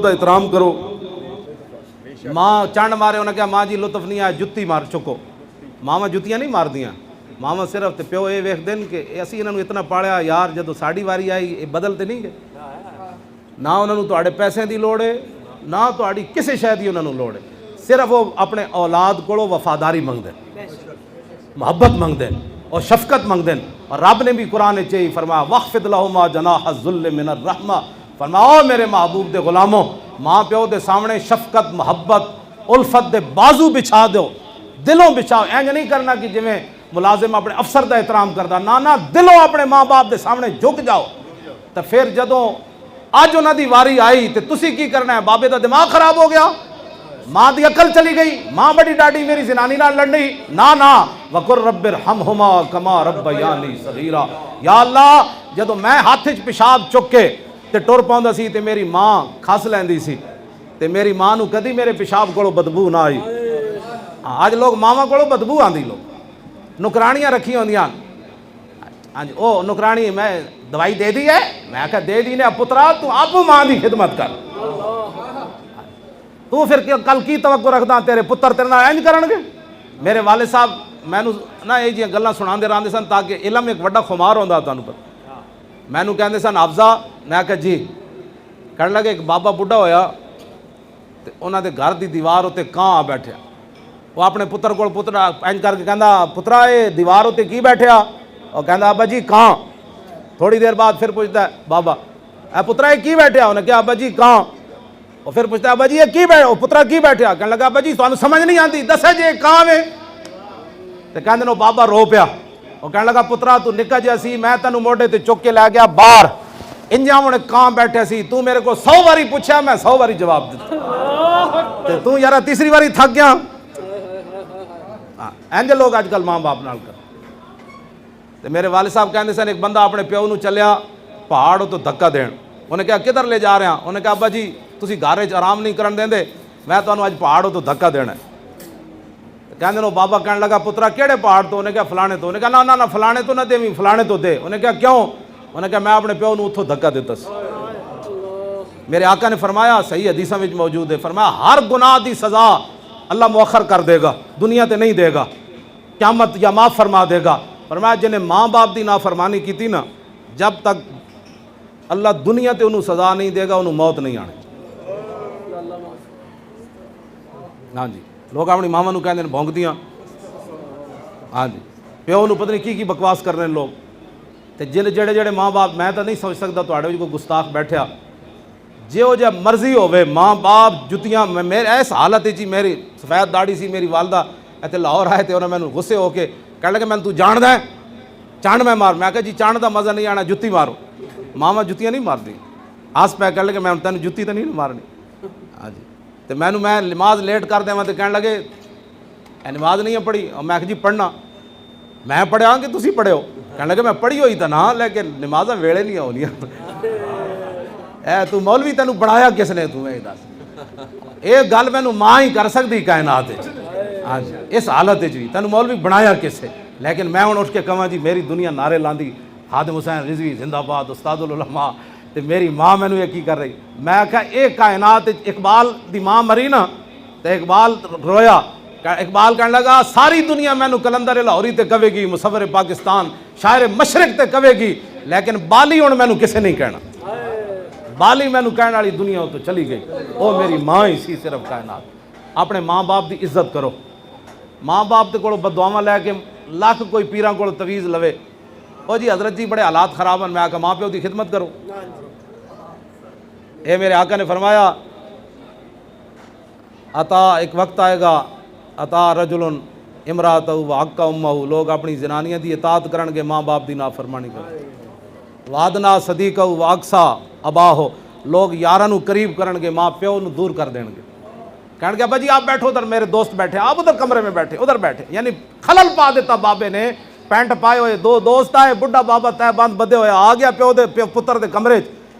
ਦਾ ਇਤਰਾਮ ਕਰੋ। ਮਾਂ ਚੰਡ ਮਾਰੇ, ਉਹਨੇ ਕਿਹਾ ਮਾਂ ਜੀ ਲੁਤਫ ਨਹੀਂ ਆਇਆ, ਜੁੱਤੀ ਮਾਰ ਚੁੱਕੋ। ਮਾਵਾਂ ਜੁੱਤੀਆਂ ਨਹੀਂ ਮਾਰਦੀਆਂ, ਮਾਵਾਂ ਸਿਰਫ ਤੇ ਪਿਓ ਇਹ ਵੇਖਦੇ ਨੇ ਕਿ ਅਸੀਂ ਇਹਨਾਂ ਨੂੰ ਇਤਨਾ ਪਾਲਿਆ ਯਾਰ, ਜਦੋਂ ਸਾਡੀ ਵਾਰੀ ਆਈ ਇਹ ਬਦਲ ਤੇ ਨਹੀਂ ਗਏ। ਨਾ ਉਹਨਾਂ ਨੂੰ ਤੁਹਾਡੇ ਪੈਸੇ ਦੀ ਲੋੜ ਹੈ, ਨਾ ਤੁਹਾਡੀ ਕਿਸੇ ਸ਼ੈ ਦੀ ਉਹਨਾਂ ਨੂੰ ਲੋੜ ਹੈ। सिर्फ वो अपने औलाद को वफादारी मंगते, मोहब्बत मंगते और शफकत मंगते। और रब ने भी कुरान चाहिए फरमाया वख्फिद लहुमा जनाह ज़ुल्ल मिनर रहमा, फरमाओ मेरे महबूब दे गुलामों, माँ प्यो के सामने शफकत मुहब्बत उल्फत दे बाजू बिछा दो, दिलों बिछाओ। इंज नहीं करना कि जिमें मुलाजिम अपने अफसर का एहतराम करता, ना ना, दिलों अपने माँ बाप के सामने झुक जाओ। तो फिर जदों अज उन्होंने वारी आई तो तुसी की करना है? बाबे का दिमाग खराब हो गया, मां की अकल चली गई, मां बड़ी डाडी मेरी जनानी नाल लड़नी। ना ना, वकुर रब्बिर हमहुमा कमा रब्बयानी सगीरा। या अल्लाह, जदों मैं हाथ च पेशाब चुक के ते टुर पाउंदा सी ते मेरी मां खस लैंदी सी ते मेरी मां नूं कदी मेरे पेशाब कोलों बदबू ना आई। अज लोग मावां कोलों बदबू आंदी, लोग नुकरानियां रखी होंदियां। हाँ जी, ओ नुकरानी मैं दवाई दे दी है, मैं आख्या दे दी ने पुत्रा, तू आपू मां की खिदमत कर, तू फिर कल की तवक्को रखदा तेरे पुत्र तेरे नाल इंज करनगे। मेरे वाले साहब मैनू ना ये जी गल्लां सुणांदे रहंदे सन ताकि इलम एक वड्डा खुमार होंदा तुहानूं पता। मैनू कहंदे सन अफजा, मैं आख्या जी। कहण लगे एक बाबा बुढ़ा होया ते उन्हां दे घर दी दीवार उत्ते कां आ बैठिया। वो अपने पुत्र कोल पुत्रा इंज करके कहंदा पुत्रा ये दीवार उत्ते की बैठिया? और कहंदा अब्बा जी कां। थोड़ी देर बाद फिर पूछता है बाबा ए पुत्रा ये की बैठिया? उन्हें कहा अब्बा जी कां। और फिर पूछता अब्बा जी ये की बैठो? पुत्रा की बैठा? कहने लगा अब्बा जी तुहानू समझ नहीं आती, दसे जे कहां वे? तो कहंदे नो बाबा रो पिया। और कहने लगा पुत्रा तू निक्का जिहा सी, मैं तेनू मोढे ते चुक के लै गया बाहर, इंजा हुणे कां बैठे सी, तू मेरे को 100 बारी पूछा, मैं 100 बारी जवाब दिता ते तू यार तीसरी बारी थक गया। इंज लोग अजकल मां बाप नाल कर। ते मेरे वाले साहब कहंदे सन एक बंदा अपने प्यो नूं चलिया पहाड़ तो धक्का देण। उन्हें कहा किधर ले जा रहा? उन्हें कहा अब्बा जी तुसी घर च आराम नहीं करन देंदे, मैं तुहानू अज पहाड़ तो धक्का देना है। कहंदे नो बाबा कहने लगा पुत्रा केड़े पहाड़ तो? उन्हें कहा फलाने तो। उन्हें कहा ना ना ना फलाने तो ना देवी, फलाने तो दे। उन्हें कहा क्यों? उन्हें कहा मैं अपने प्यो नूं उत्थों धक्का दिता सी। मेरे आका ने फरमाया, सही हदीसां विच मौजूद है, फरमाया हर गुनाह की सज़ा अल्लाह मुअख्खर कर देगा, दुनिया ते नहीं देगा, क़यामत या माफ़ फरमा देगा। फरमाया जिन्हें माँ बाप की नाफरमानी की ना, जब तक अल्लाह दुनिया ते उन्होंने सज़ा नहीं देगा, उन्होंने मौत नहीं आनी। हाँ जी, लोग अपनी मावां नूं कहंदे ने भौंकदियां। हाँ जी, प्यो नूं पता नहीं की बकवास कर रहे हैं लोग। तो जिन्हें जेड़े जेड़े माँ बाप, मैं तो नहीं समझ सकता तुहाडे विच कोई गुस्ताख बैठा, जो जो मर्जी होवे माँ बाप जुतियां। मेरे इस हालत ही मेरी सफेद दाड़ी सी, मेरी वालदा इत्थे लाहौर आए थे, उन्हें मैनूं गुस्से होके कह लगे मैंने तू जानदा है चंड मैं मार। मैं कहा जी चंड का मज़ा नहीं आना, जुत्ती मारो। मावां जुत्तियां नहीं मारदी। आस पै कह लगे मैं तेन जुत्ती तो नहीं मारनी। हाँ जी, तो मैं नमाज लेट कर देवां तो कह लगे नमाज नहीं है पढ़ी। और मैं जी पढ़ना, मैं पढ़िया कि तुसी पढ़े हो? कह लगे मैं पढ़ी हुई तो ना, लेकिन नमाज़ां वेले नहीं होनियां। ए तू मौलवी तेनू बनाया किसने? तू ये दस, ये गल मैनू मां ही कर सकती कायनात। हाँ जी, इस हालत भी तेन मौलवी बनाया किसे? लेकिन मैं हुण उठ के कहां जी मेरी दुनिया नारे लांदी खादिम हुसैन रिजवी जिंदाबाद उस्तादुल उलमा, ते मेरी मां मैनू ये की कर रही? मैं आख्या ये कायनात इकबाल दी मां मरी ना, तो इकबाल रोया। इकबाल कहने लगा सारी दुनिया मैनू कलंदर लाहौरी ते कवेगी, मुसव्विर पाकिस्तान शायर मशरक ते कवेगी, लेकिन बाली हुण मैनू किसे नहीं कहना। बाली मैनू कहने वाली दुनिया तो चली गई, वो मेरी मां ही सी सिर्फ कायनात। अपने माँ बाप की इज्जत करो। माँ बाप के को बदुआवां लैके लख कोई पीरां को तवीज़ लवे, ओ जी हजरत जी बड़े हालात खराब हैं, मैं आखा माँ प्यो की खिदमत करो। ये मेरे आका ने फरमाया अता एक वक्त आएगा अता रजुलन इमरातहु व हक्का उम्महु, लोग अपनी जनानियां की इतात करनगे, माँ बाप की नाफरमानी कर। वादना सदीकहु व अक्सा अबाहो, लोग यारां नूं करीब करनगे, माँ प्यो नूं दूर कर देंगे। कहने के भाजी आप बैठो उधर, मेरे दोस्त बैठे, आप उधर कमरे में बैठे, उधर बैठे। यानी खलल पा देता बाबे ने। पैंट पाए हुए दो दोस्त आए, बुढ़ा बाबा तहबंद बदे हुए आ गया प्यो दे पुत्र दे कमरे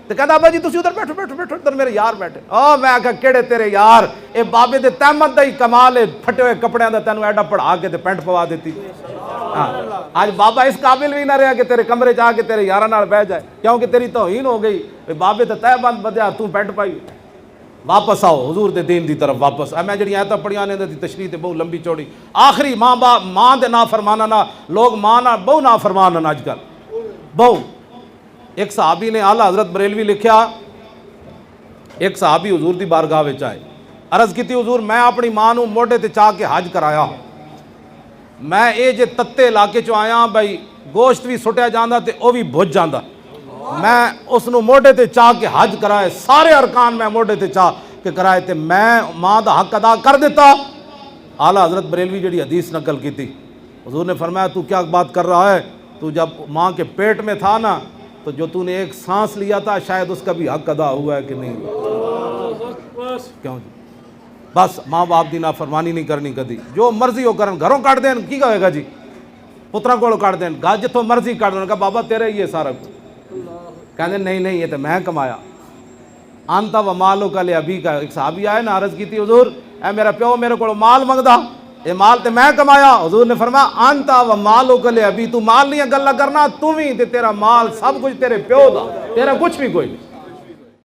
तो कहता भाजी तुम उधर बैठो बैठो बैठो, उधर मेरे यार बैठे। मैं आख्या केड़े तेरे यार? ये बाबे दे तहमत दा ही कमाल है, फटे हुए कपड़ियां दा तैनू एडा पढ़ा के ते पैंट पवा देती। हाँ, आज बाबा इस काबिल भी ना रहा कि तेरे कमरे च आके तेरे यारां नाल बह जाए, क्योंकि तेरी तौहीन हो गई। बाबे तो तहबंद बदया, तू पैंट पाई। वापस आओ हुजूर दे दीन दी तरफ वापस आ। मैं जी आयत पढ़िया ने दी तशरीह बहुत लंबी चौड़ी। आखिरी माँ बाप माँ दे ना फरमाना ना लोग माँ ना बहु ना फरमान अजकल बहु। एक सहाबी ने आला हजरत बरेलवी लिखा, एक सहाबी हुजूर दी बारगाह विच आए, अर्ज की हुजूर मैं अपनी माँ नू मोढे ते चाह के हज कराया, मैं ये जे तत्ते इलाके चो आया भाई गोश्त भी सुटिया जाता तो वह भी भुज जाता, मैं उसनू मोढे ते चाह के हज कराए, सारे अरकान मैं मोढे ते चाह के कराए तो मैं माँ का हक अदा कर दिता। आला हजरत बरेलवी जी हदीस नकल की थी, हुजूर ने फरमाया तू क्या बात कर रहा है, तू जब माँ के पेट में था ना तो जो तूने एक सांस लिया था शायद उसका भी हक अदा हुआ है कि नहीं। क्यों जी बस माँ बाप की नाफरमानी नहीं करनी कदी, जो मर्जी हो करन, घरों कट देन की कहेगा जी, पुत्रा को कट देन, गा जितों मर्जी कट देन, कहा बाबा तेरे ही है सारा कुछ, कहते नहीं नहीं ये तो मैं कमाया। आंता व मालो का ले अभी का एक साहबी आए ना अर्ज की थी हुजूर ए मेरा प्यो मेरे को माल मंगदा, ये माल तो मैं कमाया। हुजूर ने फरमाया आंता व मालो का ले अभी, तू माल नहीं गल्ला करना, तू भी ते तेरा माल सब कुछ तेरे प्यो दा, तेरा कुछ भी कोई नहीं।